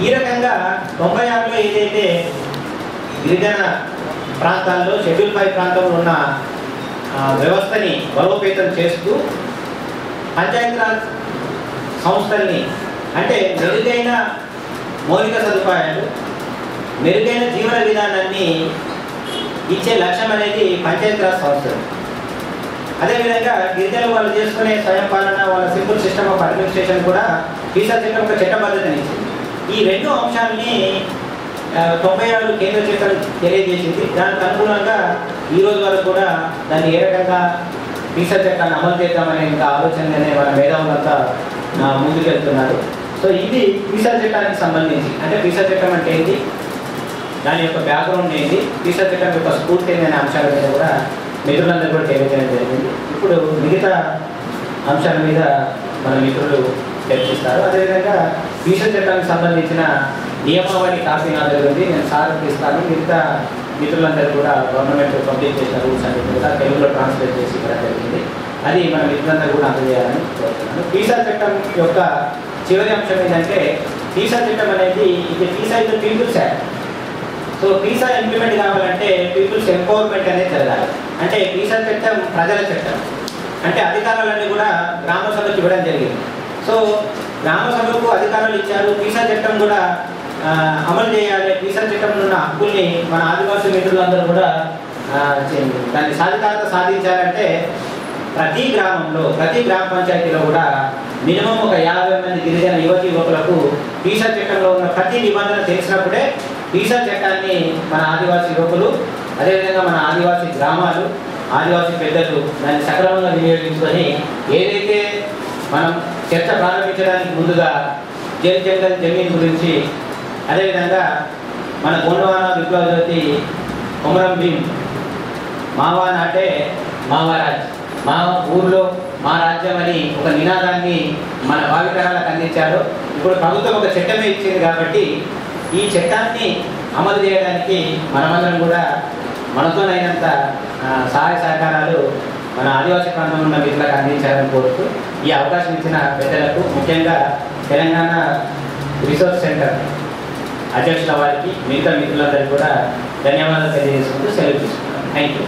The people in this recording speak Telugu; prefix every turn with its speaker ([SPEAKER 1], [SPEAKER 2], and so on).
[SPEAKER 1] ఈ రకంగా 96లో ఏదైతే గిరిజన ప్రాంతాల్లో షెడ్యూల్ 5 ప్రాంతంలో ఉన్న వ్యవస్థని బలోపేతం చేస్తూ పంచాయతీరాజ్ సంస్థల్ని అంటే మెరుగైన మౌలిక సదుపాయాలు, మెరుగైన జీవన విధానాన్ని ఇచ్చే లక్ష్యం అనేది పంచాయతీరాజ్ సంస్థలు. అదేవిధంగా గిరిజనులు వాళ్ళు చేసుకునే స్వయం పాలన, వాళ్ళ సింపుల్ సిస్టమ్ ఆఫ్ అడ్మినిస్ట్రేషన్ కూడా పీసా చట్టం ఒక చట్టబద్ధతని ఇచ్చింది. ఈ రెండు అంశాలని 96 కేంద్ర చట్టం తెలియజేసింది. దానికి అనుగుణంగా ఈ రోజు వరకు కూడా దాన్ని ఏ రకంగా పీసా చట్టాన్ని అమలు చేద్దామనే ఇంకా ఆలోచననే మన మేధావులంతా ముందుకెళ్తున్నారు. సో ఇది పీసా చట్టానికి సంబంధించి, అంటే పీసా చట్టం అంటే ఏంటి, దాని యొక్క బ్యాక్గ్రౌండ్ ఏంటి, పీసా చట్టం యొక్క స్ఫూర్తి ఏంటి అనే అంశాల మీద కూడా మిత్రులందరూ కూడా తెలియజేయడం జరిగింది. ఇప్పుడు మిగతా అంశాల మీద మన మిత్రులు చర్చిస్తారు. అదేవిధంగా పీసా చట్టానికి సంబంధించిన నియమావళి కాపీ నా దగ్గర ఉంది, నేను సార్కి ఇస్తాను. మిగతా మిత్రులందరూ కూడా గవర్నమెంట్ పబ్లిష్ చేసిన రూల్స్ అన్ని కూడా తెలుగులో ట్రాన్స్లేట్ చేసి ఇవ్వడం జరిగింది. అది మన మిత్రులందరూ కూడా అందజేయాలని కోరుతున్నాను. పీసా చట్టం యొక్క చివరి అంశం ఏంటంటే, పీసా చట్టం అనేది ఇది PESA is the people's act. So PESA implement కావాలంటే పీపుల్స్ ఎంపవర్మెంట్ అనేది జరగాలి. అంటే పీసా చట్టం ప్రజల చట్టం, అంటే అధికారాలన్నీ కూడా గ్రామ సభకు ఇవ్వడం జరిగింది. సో గ్రామ సభకు అధికారాలు ఇచ్చారు, పీసా చట్టం కూడా అమలు చేయాలి. పీసా చట్టంలో ఉన్న హక్కుల్ని మన ఆదివాసీ మిత్రులందరూ కూడా దాన్ని సాధికారత సాధించాలంటే ప్రతి గ్రామంలో, ప్రతి గ్రామ పంచాయతీలో కూడా మినిమం ఒక 50 మంది గిరిజన యువతి యువకులకు పీసా చట్టంలో ఉన్న ప్రతి నిబంధన తెలిసినప్పుడే పీసా చట్టాన్ని మన ఆదివాసీ యువకులు, అదేవిధంగా మన ఆదివాసీ గ్రామాలు, ఆదివాసీ పెద్దలు దాన్ని సక్రమంగా వినియోగించుకొని ఏదైతే మనం చర్చ ప్రారంభించడానికి ముందుగా జల్ జంగల్ జమీన్ గురించి, అదేవిధంగా మన గోండవాన విప్లవ జ్యోతి కొమరం భీం మావా నాటే మావారాజ్, మా ఊర్లో మా రాజ్యం అని ఒక నినాదాన్ని మన భావితరాలకు అందించారు. ఇప్పుడు ప్రభుత్వం ఒక చట్టమే ఇచ్చింది కాబట్టి ఈ చట్టాన్ని అమలు చేయడానికి మనమందరం కూడా మనతోనైనంత సహాయ సహకారాలు మన ఆదివాసీ ప్రాంతంలో ఉన్న మిత్రులకు అందించాలని కోరుతూ ఈ అవకాశం ఇచ్చిన పెద్దలకు, ముఖ్యంగా తెలంగాణ రిసోర్స్ సెంటర్ అధ్యక్షుల వారికి, మిగతా మిత్రులందరికీ కూడా ధన్యవాదాలు తెలియజేసుకుంటూ సెలవు తీసుకున్నాను. Thank you.